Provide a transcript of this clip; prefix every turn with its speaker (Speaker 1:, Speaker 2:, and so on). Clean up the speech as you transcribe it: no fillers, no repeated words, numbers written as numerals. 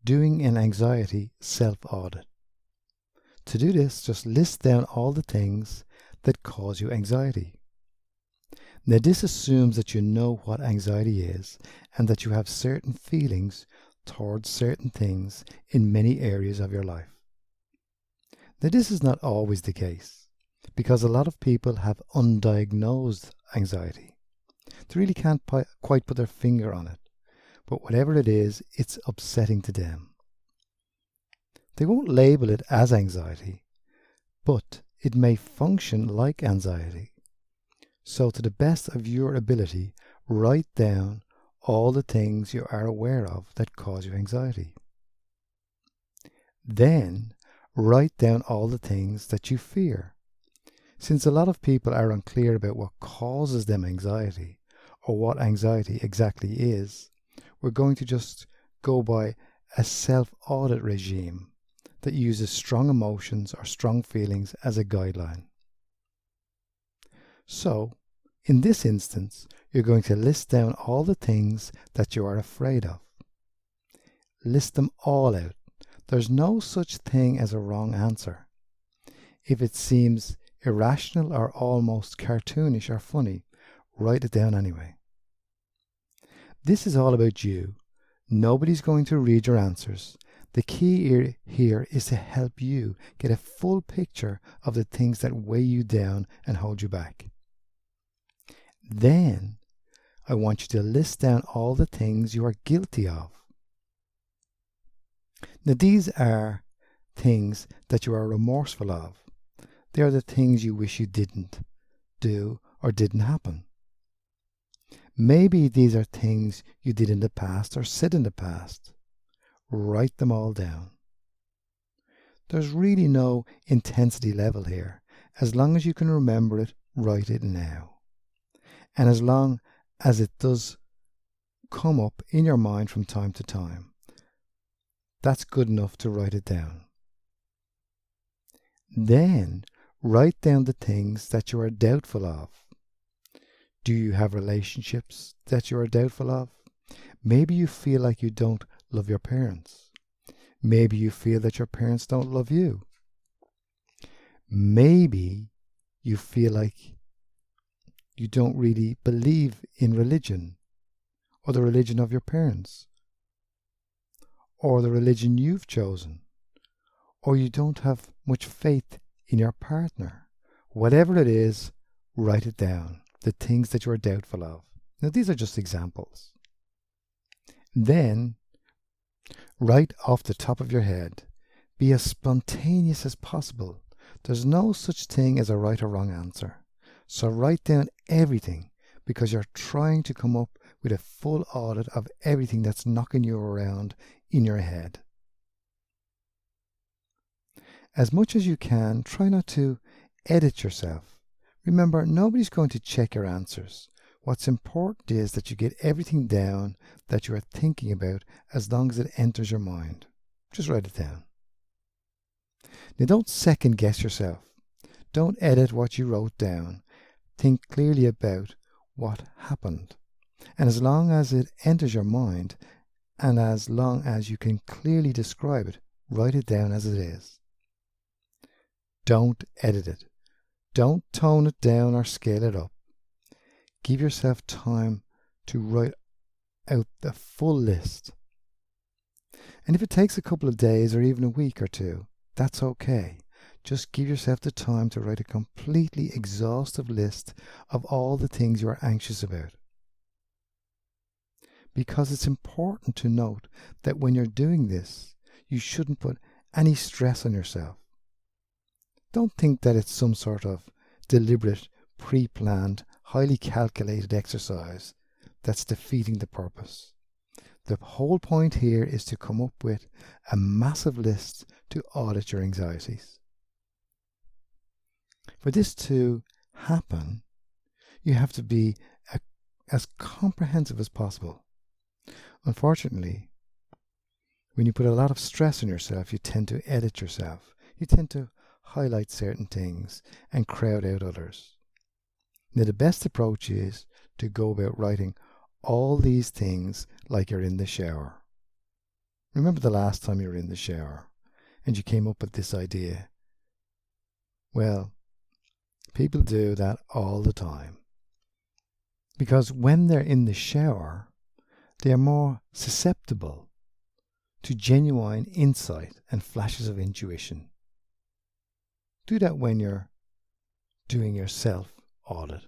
Speaker 1: doing an anxiety self-audit. To do this, just list down all the things that cause you anxiety. Now, this assumes that you know what anxiety is and that you have certain feelings towards certain things in many areas of your life. Now, this is not always the case, because a lot of people have undiagnosed anxiety. They really can't quite put their finger on it, but whatever it is, it's upsetting to them. They won't label it as anxiety, but it may function like anxiety. So to the best of your ability, write down all the things you are aware of that cause you anxiety. Then, write down all the things that you fear. Since a lot of people are unclear about what causes them anxiety, or what anxiety exactly is, we're going to just go by a self-audit regime that uses strong emotions or strong feelings as a guideline. So, in this instance, you're going to list down all the things that you are afraid of. List them all out. There's no such thing as a wrong answer. If it seems irrational or almost cartoonish or funny, write it down anyway. This is all about you. Nobody's going to read your answers. The key here is to help you get a full picture of the things that weigh you down and hold you back. Then, I want you to list down all the things you are guilty of. Now, these are things that you are remorseful of. They are the things you wish you didn't do or didn't happen. Maybe these are things you did in the past or said in the past. Write them all down. There's really no intensity level here. As long as you can remember it, write it now. And as long as it does come up in your mind from time to time, that's good enough to write it down. Then, write down the things that you are doubtful of. Do you have relationships that you are doubtful of? Maybe you feel like you don't love your parents. Maybe you feel that your parents don't love you. Maybe you feel like you don't really believe in religion, or the religion of your parents, or the religion you've chosen, or you don't have much faith in your partner. Whatever it is, write it down, the things that you are doubtful of. Now, these are just examples. Then, right off the top of your head, be as spontaneous as possible. There's no such thing as a right or wrong answer. So write down everything, because you're trying to come up with a full audit of everything that's knocking you around in your head. As much as you can, try not to edit yourself. Remember, nobody's going to check your answers. What's important is that you get everything down that you are thinking about as long as it enters your mind. Just write it down. Now, don't second guess yourself. Don't edit what you wrote down. Think clearly about what happened. And as long as it enters your mind, and as long as you can clearly describe it, write it down as it is. Don't edit it. Don't tone it down or scale it up. Give yourself time to write out the full list. And if it takes a couple of days or even a week or two, that's okay. Just give yourself the time to write a completely exhaustive list of all the things you are anxious about. Because it's important to note that when you're doing this, you shouldn't put any stress on yourself. Don't think that it's some sort of deliberate, pre-planned, highly calculated exercise that's defeating the purpose. The whole point here is to come up with a massive list to audit your anxieties. For this to happen, you have to be as comprehensive as possible. Unfortunately, when you put a lot of stress on yourself, you tend to edit yourself. You tend to highlight certain things and crowd out others. Now, the best approach is to go about writing all these things like you're in the shower. Remember the last time you were in the shower and you came up with this idea? Well, people do that all the time. Because when they're in the shower, they are more susceptible to genuine insight and flashes of intuition. Do that when you're doing your self-audit.